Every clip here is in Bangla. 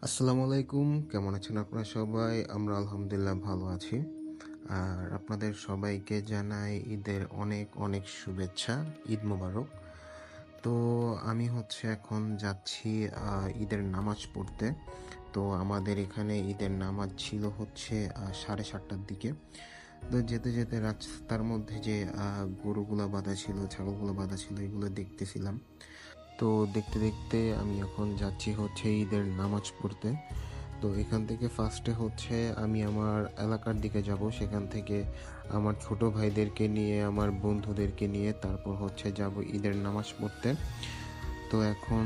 আসসালামু আলাইকুম। কেমন আছেন আপনারা সবাই? আমরা আলহামদুলিল্লাহ ভালো আছি। আর আপনাদের সবাইকে জানাই ঈদের অনেক, অনেক শুভেচ্ছা। ঈদ মোবারক। তো আমি এখন যাচ্ছি ঈদের নামাজ পড়তে। তো আমাদের এখানে ঈদের নামাজ ছিল 7:30টার দিকে। তো যেতে, যেতে রাস্তার মধ্যে যে গরুগুলা বাঁধা ছিল, ছাগলগুলো বাঁধা ছিল এগুলো দেখতেছিলাম। তো দেখতে, দেখতে আমি এখন যাচ্ছি ঈদের নামাজ পড়তে। তো এখান থেকে ফার্স্টে আমি আমার এলাকার দিকে যাব। সেখান থেকে আমার ছোট ভাইদেরকে নিয়ে, আমার বন্ধুদেরকে নিয়ে তারপর যাব ঈদের নামাজ পড়তে। তো এখন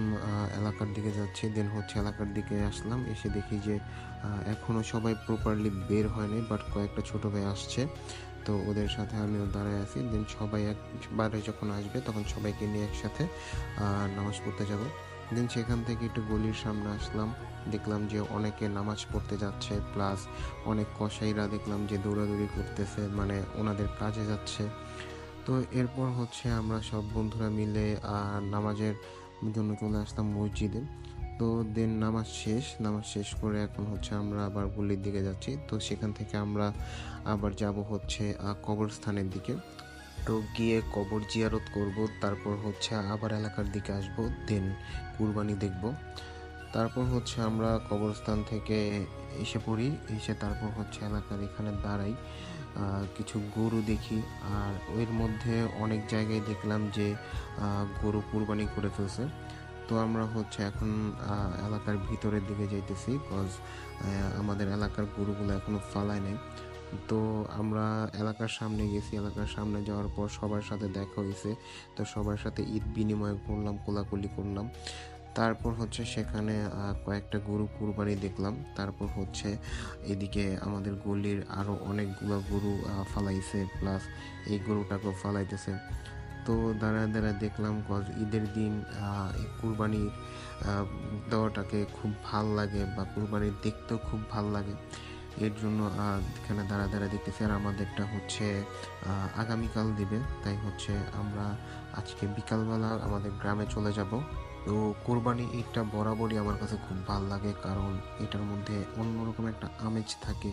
এলাকার দিকে যাচ্ছি। দেন এলাকার দিকে আসলাম। এসে দেখি যে এখনও সবাই প্রপারলি বের হয়নি, বাট কয়েকটা ছোট ভাই আসছে। তো ওদের সাথে আমিও দাঁড়ায় আছি। দেন সবাই একবারে যখন আসবে তখন সবাইকে নিয়ে একসাথে নামাজ পড়তে যাব। দেন সেখান থেকে একটু গলির সামনে আসলাম। দেখলাম যে অনেকে নামাজ পড়তে যাচ্ছে, প্লাস অনেক কসাইরা দেখলাম যে দৌড়াদৌড়ি করতেছে, মানে ওনাদের কাজে যাচ্ছে। তো এরপর আমরা সব বন্ধুরা মিলে নামাজের জন্য চলে আসলাম মসজিদে। তো দেন নামাজ শেষ করে এখন আমরা আবার গলির দিকে যাচ্ছি। তো সেখান থেকে আমরা আবার যাব কবরস্থানের দিকে। তো গিয়ে কবর জিয়ারত করব, তারপর আবার এলাকার দিকে আসব, দেন কুরবানি দেখব। তারপর আমরা কবরস্থান থেকে এসে পড়ি। এসে তারপর এলাকার এখানে দাঁড়াই, কিছু গরু দেখি। আর এর মধ্যে অনেক জায়গায় দেখলাম যে গরু কুরবানি করে ফেলছে। তো আমরা এখন এলাকার ভিতরের দিকে যাইতেছি, কজ আমাদের এলাকার গরুগুলো এখনো ফালায় নাই। তো আমরা এলাকার সামনে গেছি। এলাকার সামনে যাওয়ার পর সবার সাথে দেখা হয়েছে। তো সবার সাথে ঈদ বিনিময় করলাম, কোলাকুলি করলাম। তারপর সেখানে কয়েকটা গরু কুরবানি দেখলাম। তারপর এদিকে আমাদের গলির আরও অনেকগুলো গরু ফালাইছে, প্লাস এই গরুটাকেও ফালাইতেছে। তো দাঁড়ায় দাঁড়ায় দেখলাম, কজ ঈদের দিন এই কুরবানি দেওয়াটাকে খুব ভাল লাগে, বা কুরবানি দেখতেও খুব ভাল লাগে। এর জন্য এখানে দাঁড়া দাঁড়া দেখতেছি। আর আমাদেরটা আগামীকাল দিবে, তাই আমরা আজকে বিকালবেলা আমাদের গ্রামে চলে যাব। তো কোরবানি ঈদটা বরাবরই আমার কাছে খুব ভাল লাগে, কারণ এটার মধ্যে অন্যরকম একটা আমেজ থাকে।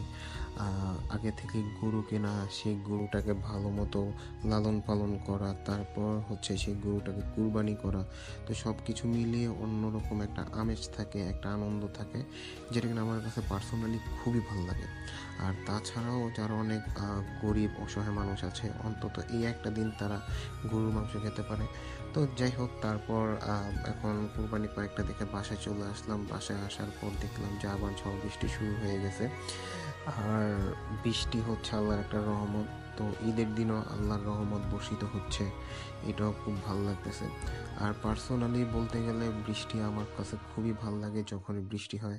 আগে থেকে গরু কেনা, সেই গরুটাকে ভালো মতো লালন পালন করা, তারপর সেই গরুটাকে কুরবানি করা। তো সব কিছু মিলিয়ে অন্যরকম একটা আমেজ থাকে, একটা আনন্দ থাকে, যেটা কিনা আমার কাছে পার্সোনালি খুবই ভালো লাগে। আর তাছাড়াও যারা অনেক গরিব অসহায় মানুষ আছে, অন্তত এই একটা দিন তারা গরুর মাংস খেতে পারে। তো যাই হোক, তারপর এখন কুরবানি কয়েকটা দেখে বাসায় চলে আসলাম। বাসায় আসার পর দেখলাম যে আবার ঝড় বৃষ্টি শুরু হয়ে গেছে। আর বৃষ্টি আল্লাহর একটা রহমত। তো ঈদের দিনও আল্লাহর রহমত বর্ষিত হচ্ছে, এটাও খুব ভালো লাগতেছে। আর পার্সোনালি বলতে গেলে বৃষ্টি আমার কাছে খুবই ভালো লাগে। যখন বৃষ্টি হয়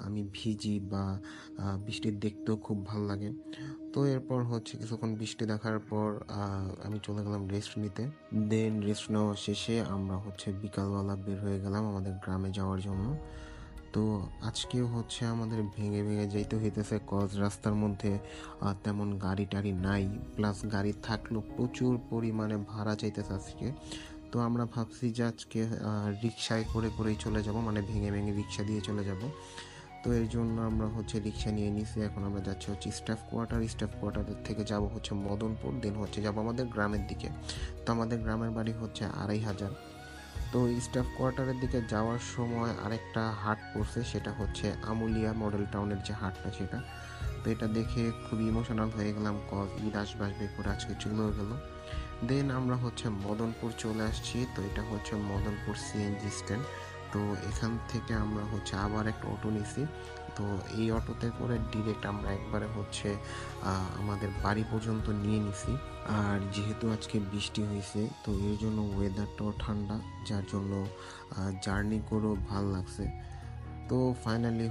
আমি ভিজি, বা বৃষ্টি দেখতেও খুব ভালো লাগে। তো এরপর কিছুক্ষণ বৃষ্টি দেখার পর আমি চলে গেলাম রেস্ট নিতে। দেন রেস্ট নেওয়া শেষে আমরা বিকালবেলা বের হয়ে গেলাম আমাদের গ্রামে যাওয়ার জন্য। তো আজকেও আমাদের ভেঙে ভেঙে যাইতে হইতেছে, কজ রাস্তার মধ্যে তেমন গাড়ি টাড়ি নাই, প্লাস গাড়ি থাকলেও প্রচুর পরিমাণে ভাড়া চাইতেছে আজকে। তো আমরা ভাবছি যে আজকে রিক্সায় করে করেই চলে যাব, মানে ভেঙে ভেঙে রিক্সা দিয়ে চলে যাব। তো এর জন্য আমরা রিক্সা নিয়ে নিছি। এখন আমরা যাচ্ছি স্টাফ কোয়ার্টার থেকে যাব মদনপুর, দেন যাব আমাদের গ্রামের দিকে। তো আমাদের গ্রামের বাড়ি 2,500। তো স্টাফ কোয়ার্টারের দিকে যাওয়ার সময় আরেকটা হাট পড়ছে, সেটা আমুলিয়া মডেল টাউনের যে হাটটা, সেটা। তো এটা দেখে খুব ইমোশনাল হয়ে গেলাম, কজ ঈদ আসবে করে আজকে চলেও গেল। দেন আমরা মদনপুর চলে আসছি। তো এটা মদনপুর সিএনজি স্ট্যান্ড। তো এখান থেকে আমরা আবার একটা অটো নিছি। তো এই অটোতে করে ডিরেক্ট আমরা একবারে আমাদের বাড়ি পর্যন্ত নিয়ে নিছি। আর যেহেতু আজকে বৃষ্টি হয়েছে, তো এর জন্য ওয়েদারটাও ঠান্ডা, যার জন্য জার্নি করেও ভাল লাগছে। তো ফাইনালি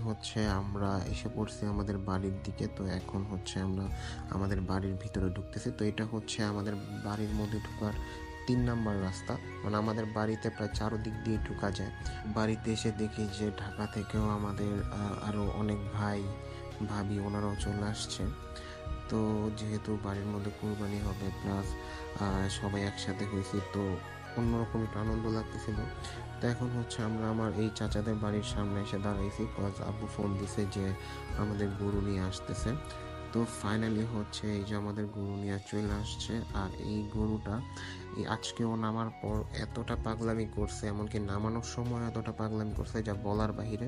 আমরা এসে পড়ছি আমাদের বাড়ির দিকে। তো এখন আমরা আমাদের বাড়ির ভিতরে ঢুকতেছি। তো এটা আমাদের বাড়ির মধ্যে ঢোকার 3 নাম্বার রাস্তা, মানে আমাদের বাড়িতে প্রায় চারদিক দিয়ে ঢোকা যায়। বাড়িতে এসে দেখি যে ঢাকা থেকেও আমাদের আরও অনেক ভাই ভাবি ওনারাও চলে আসছে। তো যেহেতু বাড়ির মধ্যে কুরবানি হবে, প্লাস সবাই একসাথে হয়েছি, তো অন্যরকম একটু আনন্দ লাগতেছিল। তো এখন হচ্ছে আমরা আমার এই চাচাদের বাড়ির সামনে এসে দাঁড়াইছি, কজ আব্বু ফোন দিছে যে আমাদের গরু নিয়ে আসতেছে। তো ফাইনালি হচ্ছে এই যে আমাদের গরু নিয়ে চলে আসছে। আর এই গরুটা আজকেও নামার পর এতটা পাগলামি করছে, এমনকি নামানোর সময় এতটা পাগলামি করছে যা বলার বাহিরে।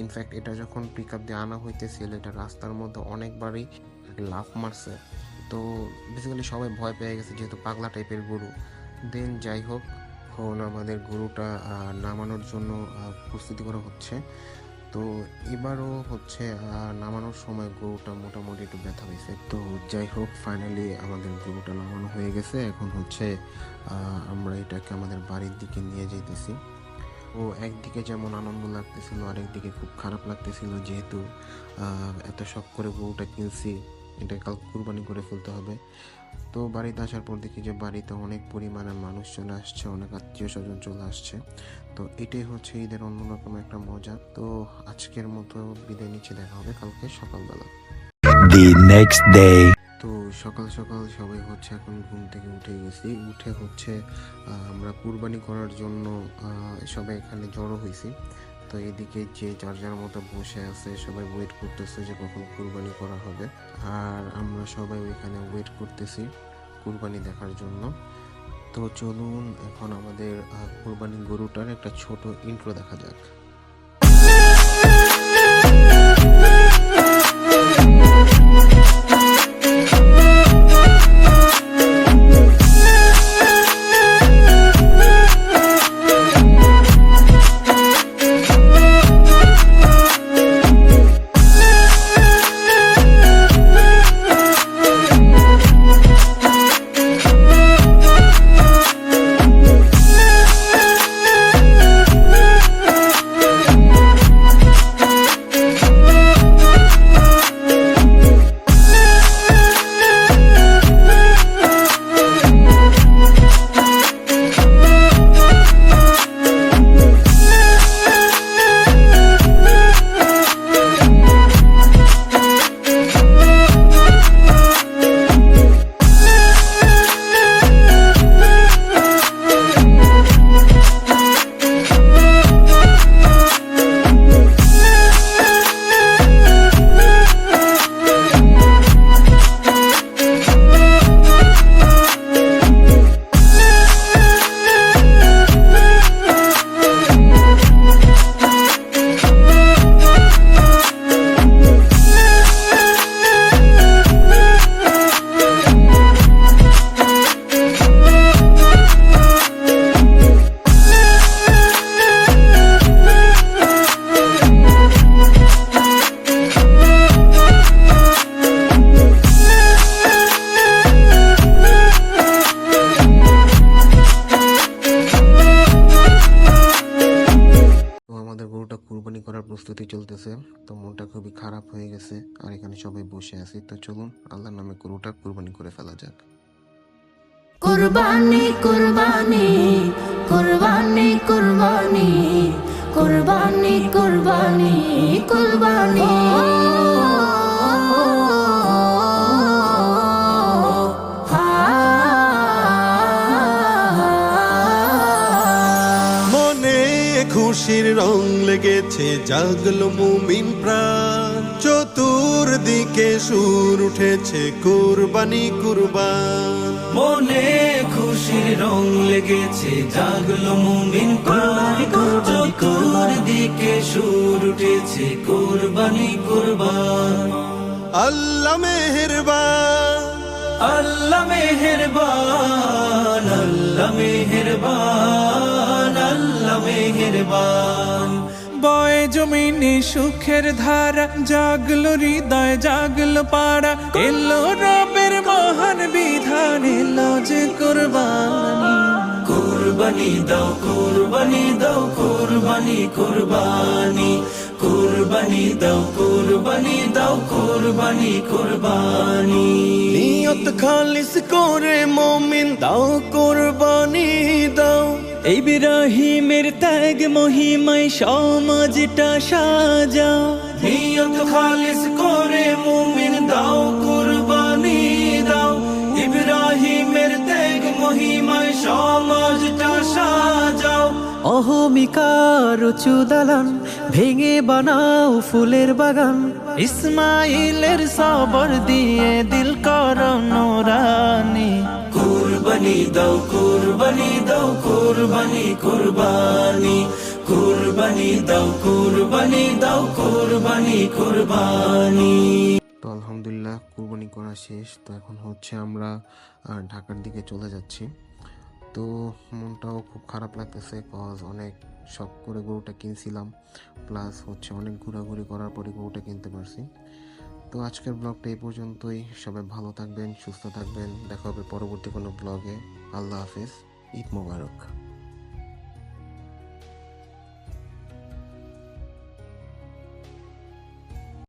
ইনফ্যাক্ট এটা যখন পিক আপ দিয়ে আনা হইতেছিল, এটা রাস্তার মধ্যে অনেকবারই লাফ মারছে। তো বেসিক্যালি সবাই ভয় পেয়ে গেছে, যেহেতু পাগলা টাইপের গরু। দেন যাই হোক, এখন আমাদের গরুটা নামানোর জন্য প্রস্তুতি করা হচ্ছে। তো এবারও হচ্ছে নামানোর সময় গরুটা মোটামুটি একটু ব্যথা হয়েছে। তো যাই হোক, ফাইনালি আমাদের গরুটা নামানো হয়ে গেছে। এখন হচ্ছে আমরা এটাকে আমাদের বাড়ির দিকে নিয়ে যেতেছি। ও একদিকে যেমন আনন্দ লাগতেছিল, আরেকদিকে খুব খারাপ লাগতেছিল, যেহেতু এত শখ করে গরুটা কিনছি, এটা কাল কুরবানি করে ফেলতে হবে। তো বাড়িতে আসার পর দেখি যে বাড়িতে অনেক পরিমাণে মানুষ চলে আসছে, অনেক আত্মীয় স্বজন চলে আসছে। তো এটাই হচ্ছে ঈদের অন্যরকম একটা মজা। তো আজকের মতো বিদায় নিচ্ছি, দেখা হবে কালকে সকালবেলা। The next day. তো সকাল সকাল সবাই হচ্ছে এখন ঘুম থেকে উঠে গেছি, উঠে হচ্ছে আমরা কুরবানি করার জন্য সবাই এখানে জড়ো হয়েছি। তো এদিকে যে যার যার মতো বসে আছে, সবাই ওয়েট করতেছে যে কখন কুরবানি করা হবে। আর আমরা সবাই ওইখানে ওয়েট করতেছি কুরবানি দেখার জন্য। তো চলুন এখন আমাদের কুরবানি গরুটার একটা ছোট ইন্ট্রো দেখা যাক। কুরবানি করার প্রস্তুতি চলতেছে। তো মনটা খুবই খারাপ হয়ে গেছে, আর এখানে সবাই বসে আছি। তো চলুন আল্লাহর নামে গরুটা কুরবানি করে ফেলা যাক। কুরবানি কুরবানি কুরবানি কুরবানি কুরবানি কুরবানি কুরবানি খুশির রং লেগেছে, জাগলো মুমিন প্রাণ, চতুর্দিকে সুর উঠেছে কুরবানি কুরবান। মনে খুশির রং লেগেছে, জাগলো মুমিন প্রাণ, চতুর্দিকে সুর উঠেছে কুরবানি কুরবান। আল্লাহ মেহেরবান, আল্লাহ মেহেরবান, আল্লাহ মেহেরবান, আল্লাহ মেহেরবান। বয়ে জমিনে সুখের ধারা, জাগলো হৃদয় জাগলো পাড়া, এলো রবের মহান বিধান, এলো যে কুরবানি। কুরবানি দাও কুরবানি দাও কুরবানি কুরবানি, কুরবানি দাও কুরবানি দাও কুরবানি কুরবানি। নিয়ত খালিস করে মুমিন দাও কুরবানি দাও। ইব্রাহিমের ত্যাগ মহিমায় সমাজটা সাজাও, নিয়ত খালিস করে মুমিন দাও কুরবানি দাও। ইব্রাহিমের ত্যাগ মহিমায় সমাজটা সাজাও, অহমিকার উঁচু দালান ভেঙে বানাও ফুলের বাগান। ইসমাইলের সবর দিয়ে দিল করো নোরানি। কুরবানি দাও কুরবানি দাও কুরবানি কুরবানি কুরবানি দাও কুরবানি দাও কুরবানি কুরবানি। তো আলহামদুলিল্লাহ কুরবানি করা শেষ। তো এখন হচ্ছে আমরা ঢাকার দিকে চলে যাচ্ছি। তো মনটাও খুব খারাপ লাগতেছে, কজ অনেক শখ করে গরুটা কিনছিলাম, প্লাস হচ্ছে অনেক ঘোরাঘুরি করার পরে গরুটা কিনতে পারছি। তো আজকের ব্লগটা এই পর্যন্তই। সবাই ভালো থাকবেন, সুস্থ থাকবেন। দেখা হবে পরবর্তী কোনো ব্লগে। আল্লাহ হাফেজ, ঈদ মোবারক।